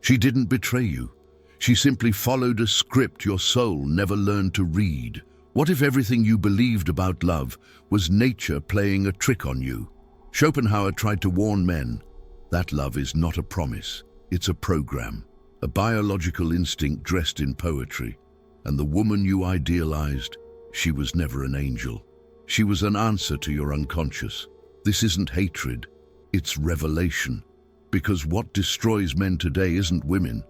She didn't betray you. She simply followed a script your soul never learned to read. What if everything you believed about love was nature playing a trick on you? Schopenhauer tried to warn men. That love is not a promise, it's a program, a biological instinct dressed in poetry. And the woman you idealized, she was never an angel. She was an answer to your unconscious. This isn't hatred, it's revelation. Because what destroys men today isn't women,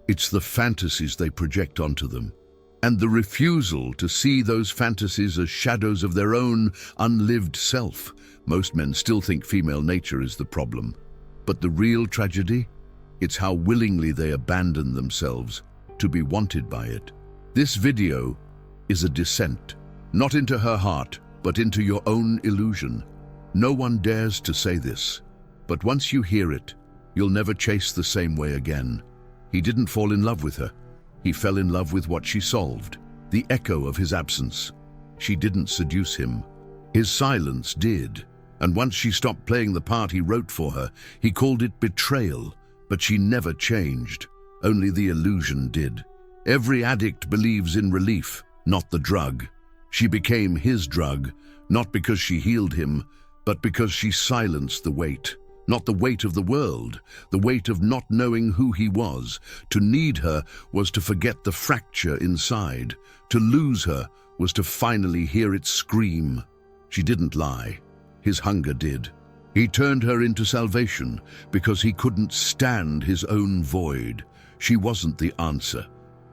it's the fantasies they project onto them. And the refusal to see those fantasies as shadows of their own unlived self. Most men still think female nature is the problem. But the real tragedy? It's how willingly they abandon themselves to be wanted by it. This video is a descent, not into her heart, but into your own illusion. No one dares to say this, but once you hear it, you'll never chase the same way again. He didn't fall in love with her. He fell in love with what she solved, the echo of his absence. She didn't seduce him. His silence did. And once she stopped playing the part he wrote for her, he called it betrayal. But she never changed. Only the illusion did. Every addict believes in relief, not the drug. She became his drug, not because she healed him, but because she silenced the weight. Not the weight of the world, the weight of not knowing who he was. To need her was to forget the fracture inside. To lose her was to finally hear it scream. She didn't lie. His hunger did. He turned her into salvation because he couldn't stand his own void. She wasn't the answer,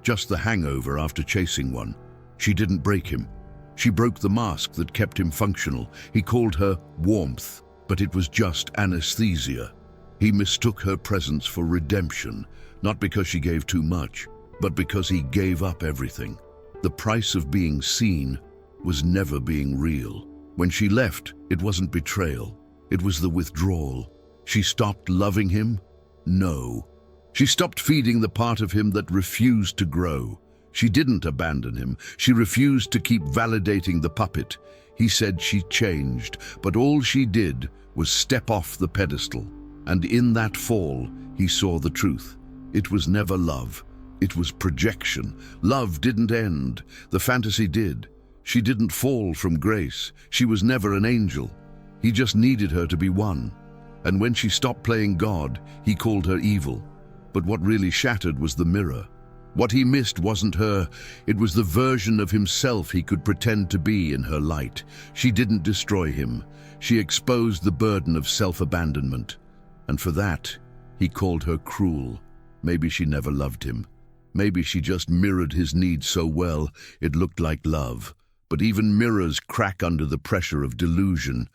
just the hangover after chasing one. She didn't break him. She broke the mask that kept him functional. He called her warmth, but it was just anesthesia. He mistook her presence for redemption, not because she gave too much, but because he gave up everything. The price of being seen was never being real. When she left, it wasn't betrayal. It was the withdrawal. She stopped loving him? No. She stopped feeding the part of him that refused to grow. She didn't abandon him. She refused to keep validating the puppet. He said she changed, but all she did was step off the pedestal. And in that fall, he saw the truth. It was never love. It was projection. Love didn't end. The fantasy did. She didn't fall from grace. She was never an angel. He just needed her to be one. And when she stopped playing God, he called her evil. But what really shattered was the mirror. What he missed wasn't her, it was the version of himself he could pretend to be in her light. She didn't destroy him. She exposed the burden of self-abandonment. And for that, he called her cruel. Maybe she never loved him. Maybe she just mirrored his needs so well, it looked like love. But even mirrors crack under the pressure of delusion.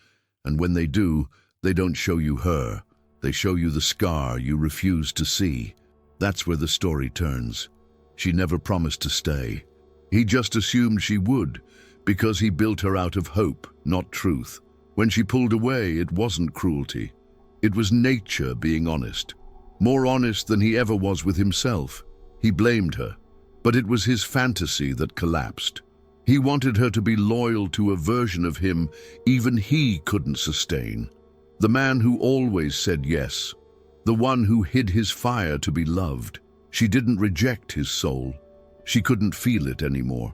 And when they do, they don't show you her. They show you the scar you refuse to see. That's where the story turns. She never promised to stay. He just assumed she would, because he built her out of hope, not truth. When she pulled away, it wasn't cruelty. It was nature being honest. More honest than he ever was with himself. He blamed her, but it was his fantasy that collapsed. He wanted her to be loyal to a version of him even he couldn't sustain. The man who always said yes. The one who hid his fire to be loved. She didn't reject his soul. She couldn't feel it anymore.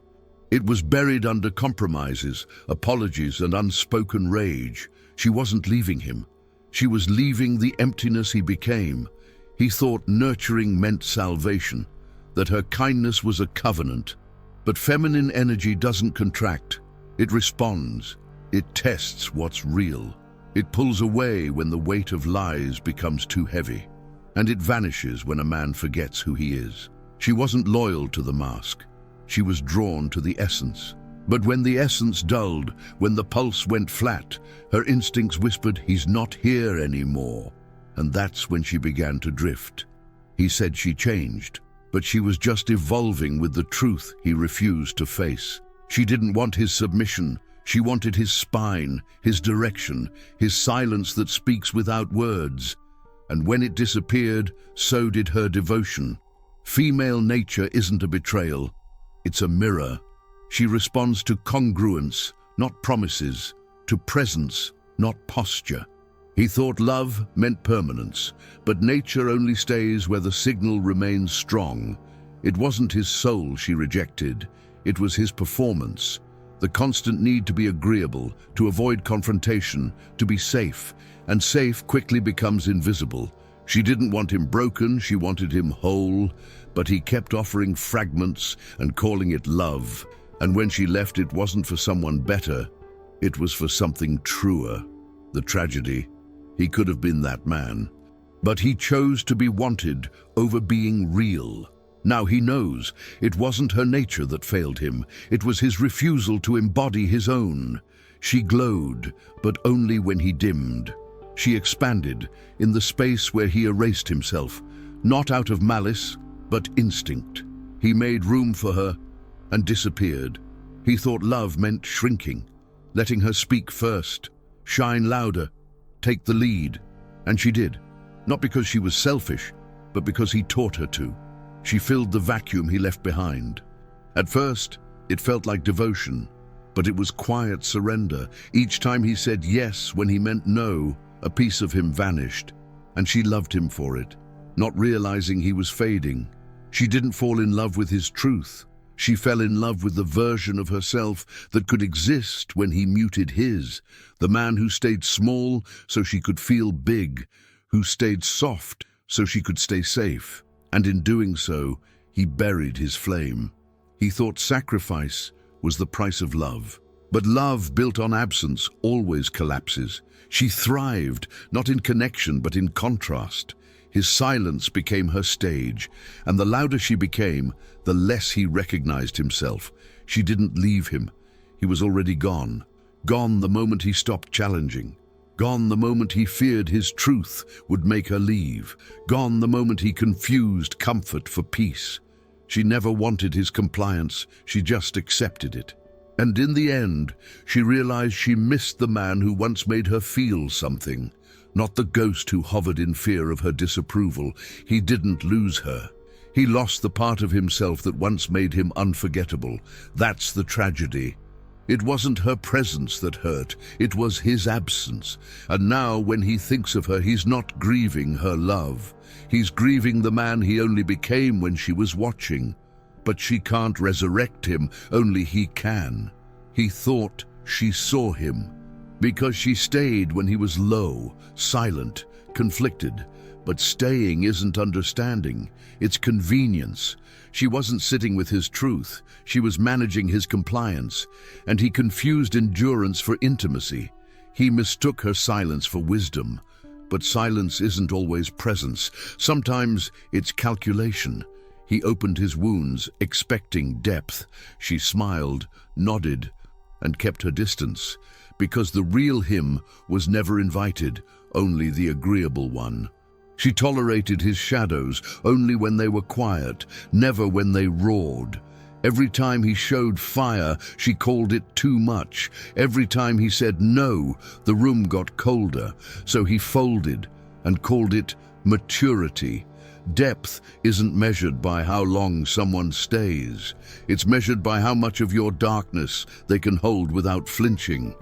It was buried under compromises, apologies, and unspoken rage. She wasn't leaving him. She was leaving the emptiness he became. He thought nurturing meant salvation, that her kindness was a covenant. But feminine energy doesn't contract. It responds. It tests what's real. It pulls away when the weight of lies becomes too heavy. And it vanishes when a man forgets who he is. She wasn't loyal to the mask. She was drawn to the essence. But when the essence dulled, when the pulse went flat, her instincts whispered, "He's not here anymore." And that's when she began to drift. He said she changed, but she was just evolving with the truth he refused to face. She didn't want his submission. She wanted his spine, his direction, his silence that speaks without words. And when it disappeared, so did her devotion. Female nature isn't a betrayal. It's a mirror. She responds to congruence, not promises, to presence, not posture. He thought love meant permanence, but nature only stays where the signal remains strong. It wasn't his soul she rejected, it was his performance. The constant need to be agreeable, to avoid confrontation, to be safe, and safe quickly becomes invisible. She didn't want him broken, she wanted him whole, but he kept offering fragments and calling it love. And when she left, it wasn't for someone better, it was for something truer. The tragedy, he could have been that man. But he chose to be wanted over being real. Now he knows it wasn't her nature that failed him, it was his refusal to embody his own. She glowed, but only when he dimmed. She expanded in the space where he erased himself, not out of malice, but instinct. He made room for her and disappeared. He thought love meant shrinking, letting her speak first, shine louder, take the lead. And she did, not because she was selfish, but because he taught her to. She filled the vacuum he left behind. At first, it felt like devotion, but it was quiet surrender. Each time he said yes when he meant no, a piece of him vanished, and she loved him for it, not realizing he was fading. She didn't fall in love with his truth. She fell in love with the version of herself that could exist when he muted his, the man who stayed small so she could feel big, who stayed soft so she could stay safe. And in doing so, he buried his flame. He thought sacrifice was the price of love. But love built on absence always collapses. She thrived, not in connection, but in contrast. His silence became her stage, and the louder she became, the less he recognized himself. She didn't leave him. He was already gone. Gone the moment he stopped challenging. Gone the moment he feared his truth would make her leave. Gone the moment he confused comfort for peace. She never wanted his compliance, she just accepted it. And in the end, she realized she missed the man who once made her feel something, not the ghost who hovered in fear of her disapproval. He didn't lose her. He lost the part of himself that once made him unforgettable. That's the tragedy. It wasn't her presence that hurt, it was his absence. And now when he thinks of her, he's not grieving her love. He's grieving the man he only became when she was watching. But she can't resurrect him, only he can. He thought she saw him, because she stayed when he was low, silent, conflicted. But staying isn't understanding, it's convenience. She wasn't sitting with his truth, she was managing his compliance, and he confused endurance for intimacy. He mistook her silence for wisdom. But silence isn't always presence, sometimes it's calculation. He opened his wounds, expecting depth. She smiled, nodded, and kept her distance, because the real him was never invited, only the agreeable one. She tolerated his shadows only when they were quiet, never when they roared. Every time he showed fire, she called it too much. Every time he said no, the room got colder, so he folded and called it maturity. Depth isn't measured by how long someone stays. It's measured by how much of your darkness they can hold without flinching.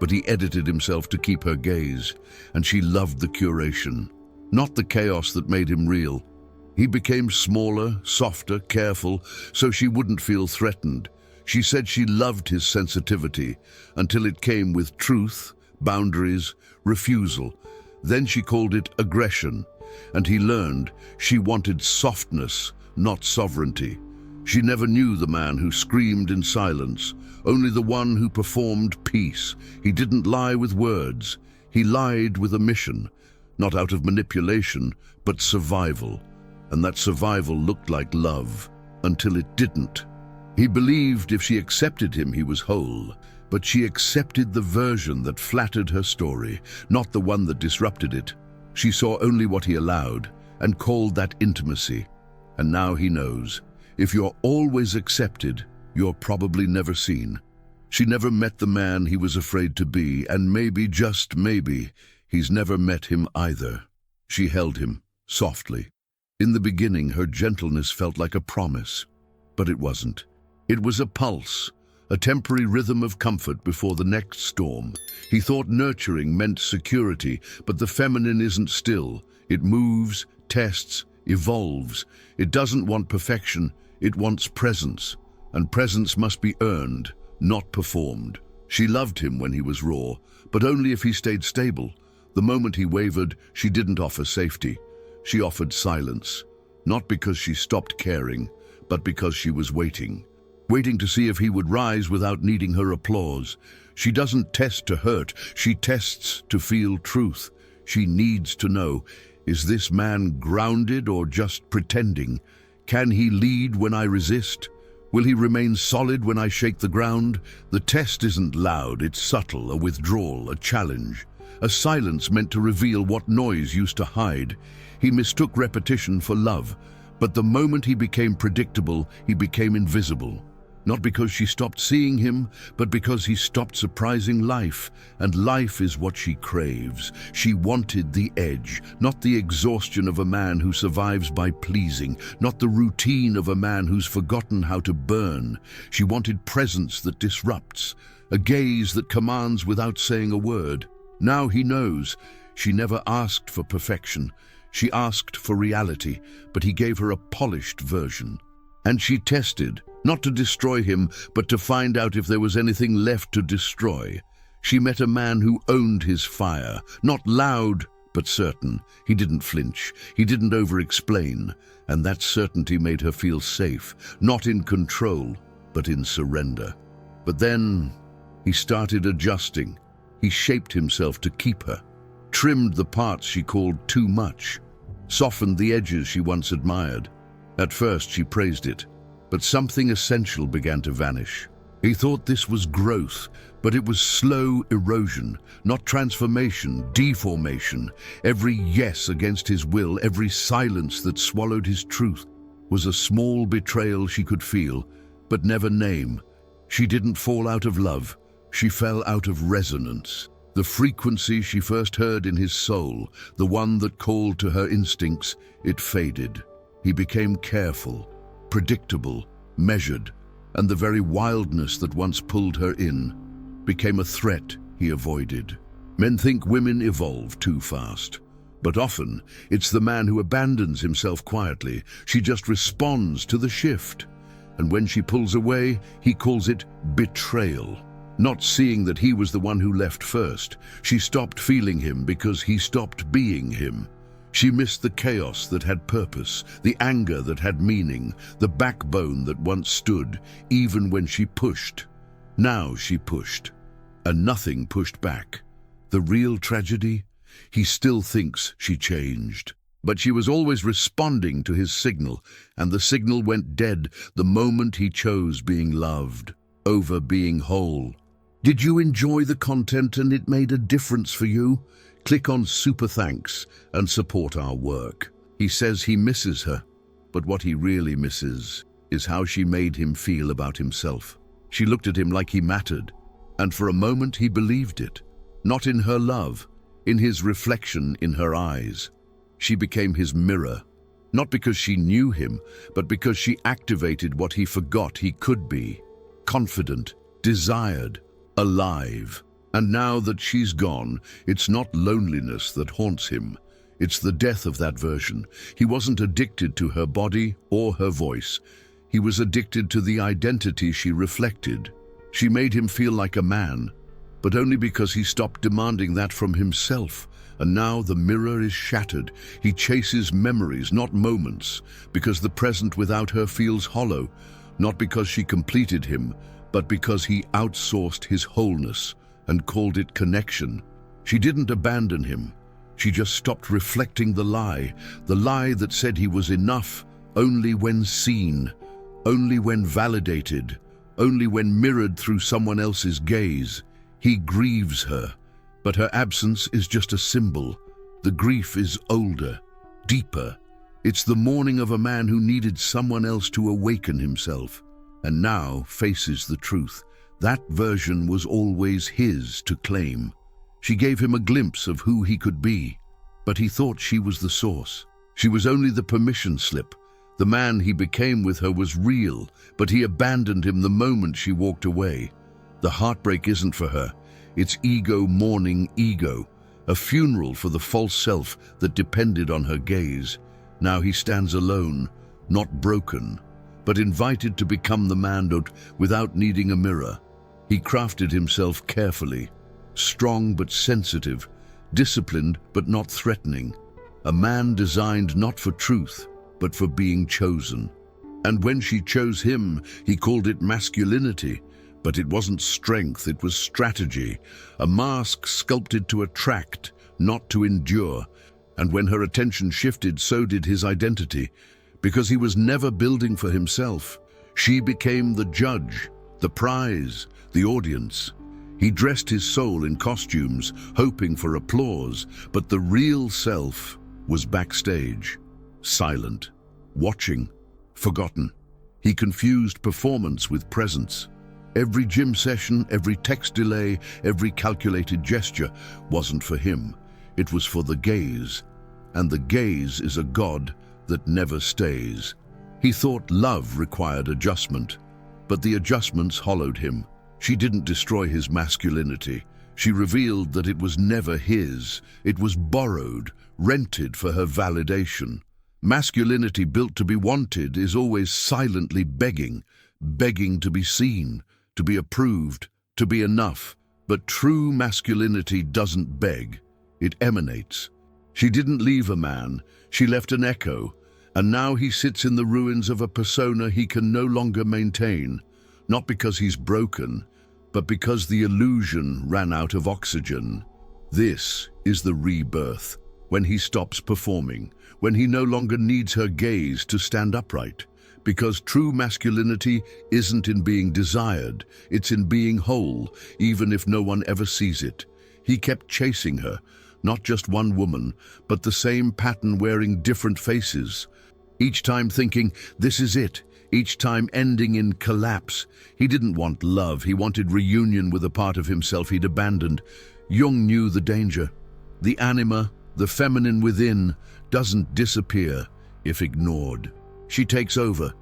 But he edited himself to keep her gaze, and she loved the curation, not the chaos that made him real. He became smaller, softer, careful, so she wouldn't feel threatened. She said she loved his sensitivity, until it came with truth, boundaries, refusal. Then she called it aggression, and he learned she wanted softness, not sovereignty. She never knew the man who screamed in silence, only the one who performed peace. He didn't lie with words, he lied with a mission, not out of manipulation, but survival. And that survival looked like love, until it didn't. He believed if she accepted him, he was whole. But she accepted the version that flattered her story, not the one that disrupted it. She saw only what he allowed, and called that intimacy. And now he knows, if you're always accepted, you're probably never seen. She never met the man he was afraid to be, and maybe, just maybe, he's never met him either. She held him, softly. In the beginning, her gentleness felt like a promise, but it wasn't. It was a pulse, a temporary rhythm of comfort before the next storm. He thought nurturing meant security, but the feminine isn't still. It moves, tests, evolves. It doesn't want perfection, it wants presence. And presence must be earned, not performed. She loved him when he was raw, but only if he stayed stable. The moment he wavered, she didn't offer safety. She offered silence, not because she stopped caring, but because she was waiting to see if he would rise without needing her applause. She doesn't test to hurt, she tests to feel truth. She needs to know, is this man grounded or just pretending? Can he lead when I resist? Will he remain solid when I shake the ground? The test isn't loud, it's subtle, a withdrawal, a challenge. A silence meant to reveal what noise used to hide. He mistook repetition for love, but the moment he became predictable, he became invisible. Not because she stopped seeing him, but because he stopped surprising life, and life is what she craves. She wanted the edge, not the exhaustion of a man who survives by pleasing, not the routine of a man who's forgotten how to burn. She wanted presence that disrupts, a gaze that commands without saying a word. Now he knows. She never asked for perfection. She asked for reality, but he gave her a polished version. And she tested, not to destroy him, but to find out if there was anything left to destroy. She met a man who owned his fire, not loud, but certain. He didn't flinch, he didn't over-explain, and that certainty made her feel safe, not in control, but in surrender. But then he started adjusting. He shaped himself to keep her, trimmed the parts she called too much, softened the edges she once admired. At first she praised it, but something essential began to vanish. He thought this was growth, but it was slow erosion, not transformation, deformation. Every yes against his will, every silence that swallowed his truth, was a small betrayal she could feel, but never name. She didn't fall out of love, she fell out of resonance. The frequency she first heard in his soul, the one that called to her instincts, it faded. He became careful, predictable, measured, and the very wildness that once pulled her in became a threat he avoided. Men think women evolve too fast, but often it's the man who abandons himself quietly. She just responds to the shift, and when she pulls away, he calls it betrayal. Not seeing that he was the one who left first, she stopped feeling him because he stopped being him. She missed the chaos that had purpose, the anger that had meaning, the backbone that once stood, even when she pushed. Now she pushed, and nothing pushed back. The real tragedy? He still thinks she changed. But she was always responding to his signal, and the signal went dead the moment he chose being loved over being whole. Did you enjoy the content and it made a difference for you? Click on Super Thanks and support our work. He says he misses her, but what he really misses is how she made him feel about himself. She looked at him like he mattered, and for a moment he believed it. Not in her love, in his reflection in her eyes. She became his mirror, not because she knew him, but because she activated what he forgot he could be. Confident, desired, alive. And now that she's gone, it's not loneliness that haunts him. It's the death of that version. He wasn't addicted to her body or her voice. He was addicted to the identity she reflected. She made him feel like a man, but only because he stopped demanding that from himself. And now the mirror is shattered. He chases memories, not moments, because the present without her feels hollow, not because she completed him, but because he outsourced his wholeness and called it connection. She didn't abandon him. She just stopped reflecting the lie that said he was enough only when seen, only when validated, only when mirrored through someone else's gaze. He grieves her, but her absence is just a symbol. The grief is older, deeper. It's the mourning of a man who needed someone else to awaken himself, and now faces the truth. That version was always his to claim. She gave him a glimpse of who he could be, but he thought she was the source. She was only the permission slip, The man he became with her was real, but he abandoned him the moment she walked away. The heartbreak isn't for her. It's ego mourning ego, a funeral for the false self that depended on her gaze. Now he stands alone, not broken, but invited to become the man without needing a mirror. He crafted himself carefully, strong but sensitive, disciplined but not threatening. A man designed not for truth, but for being chosen. And when she chose him, he called it masculinity. But it wasn't strength, it was strategy. A mask sculpted to attract, not to endure. And when her attention shifted, so did his identity. Because he was never building for himself. She became the judge, the prize, the audience. He dressed his soul in costumes, hoping for applause, but the real self was backstage. Silent, watching, forgotten. He confused performance with presence. Every gym session, every text delay, every calculated gesture wasn't for him. It was for the gaze. And the gaze is a god that never stays. He thought love required adjustment, but the adjustments hollowed him. She didn't destroy his masculinity. She revealed that it was never his. It was borrowed, rented for her validation. Masculinity built to be wanted is always silently begging to be seen, to be approved, to be enough. But true masculinity doesn't beg, it emanates. She didn't leave a man, she left an echo, and now he sits in the ruins of a persona he can no longer maintain, not because he's broken, but because the illusion ran out of oxygen. This is the rebirth, when he stops performing, when he no longer needs her gaze to stand upright. Because true masculinity isn't in being desired, it's in being whole, even if no one ever sees it. He kept chasing her, not just one woman, but the same pattern wearing different faces. Each time thinking, this is it, each time ending in collapse. He didn't want love, he wanted reunion with a part of himself he'd abandoned. Jung knew the danger. The anima, the feminine within, doesn't disappear if ignored. She takes over,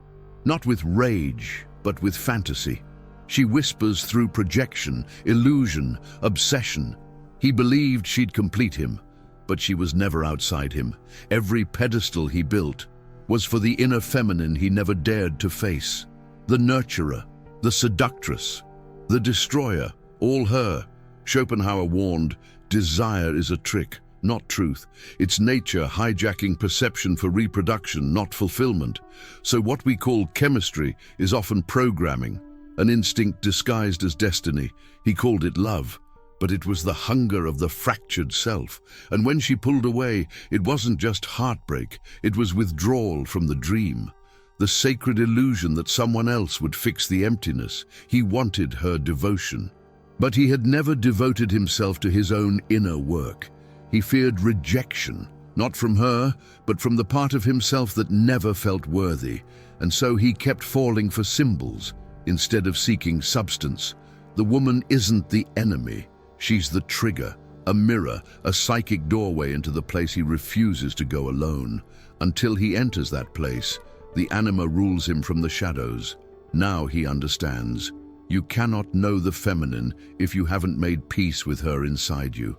not with rage, but with fantasy. She whispers through projection, illusion, obsession. He believed she'd complete him, but she was never outside him. Every pedestal he built was for the inner feminine he never dared to face. The nurturer, the seductress, the destroyer, all her. Schopenhauer warned, desire is a trick, not truth. It's nature hijacking perception for reproduction, not fulfillment. So what we call chemistry is often programming, an instinct disguised as destiny. He called it love, but it was the hunger of the fractured self. And when she pulled away, it wasn't just heartbreak, it was withdrawal from the dream. The sacred illusion that someone else would fix the emptiness. He wanted her devotion. But he had never devoted himself to his own inner work. He feared rejection, not from her, but from the part of himself that never felt worthy. And so he kept falling for symbols instead of seeking substance. The woman isn't the enemy. She's the trigger, a mirror, a psychic doorway into the place he refuses to go alone. Until he enters that place, the anima rules him from the shadows. Now he understands. You cannot know the feminine if you haven't made peace with her inside you.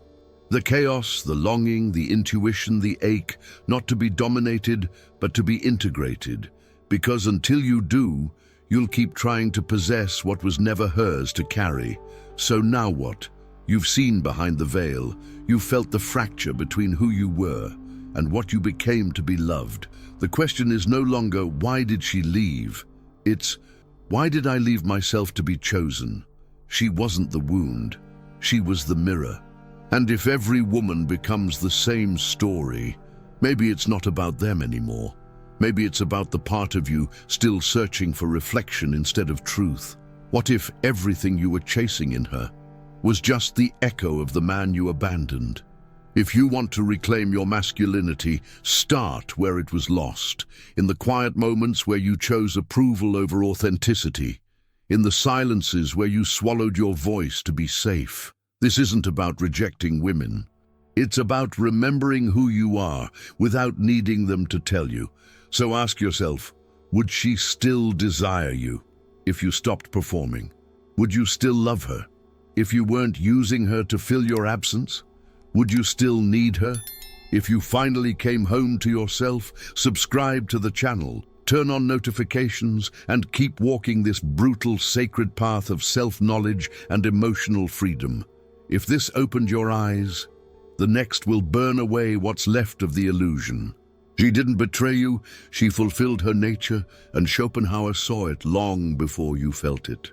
The chaos, the longing, the intuition, the ache, not to be dominated, but to be integrated. Because until you do, you'll keep trying to possess what was never hers to carry. So now what? You've seen behind the veil. You've felt the fracture between who you were and what you became to be loved. The question is no longer, why did she leave? It's, why did I leave myself to be chosen? She wasn't the wound. She was the mirror. And if every woman becomes the same story, maybe it's not about them anymore. Maybe it's about the part of you still searching for reflection instead of truth. What if everything you were chasing in her was just the echo of the man you abandoned? If you want to reclaim your masculinity, start where it was lost, in the quiet moments where you chose approval over authenticity, in the silences where you swallowed your voice to be safe. This isn't about rejecting women. It's about remembering who you are without needing them to tell you. So ask yourself, would she still desire you if you stopped performing? Would you still love her if you weren't using her to fill your absence? Would you still need her if you finally came home to yourself? Subscribe to the channel, turn on notifications, and keep walking this brutal, sacred path of self-knowledge and emotional freedom. If this opened your eyes, the next will burn away what's left of the illusion. She didn't betray you, she fulfilled her nature, and Schopenhauer saw it long before you felt it.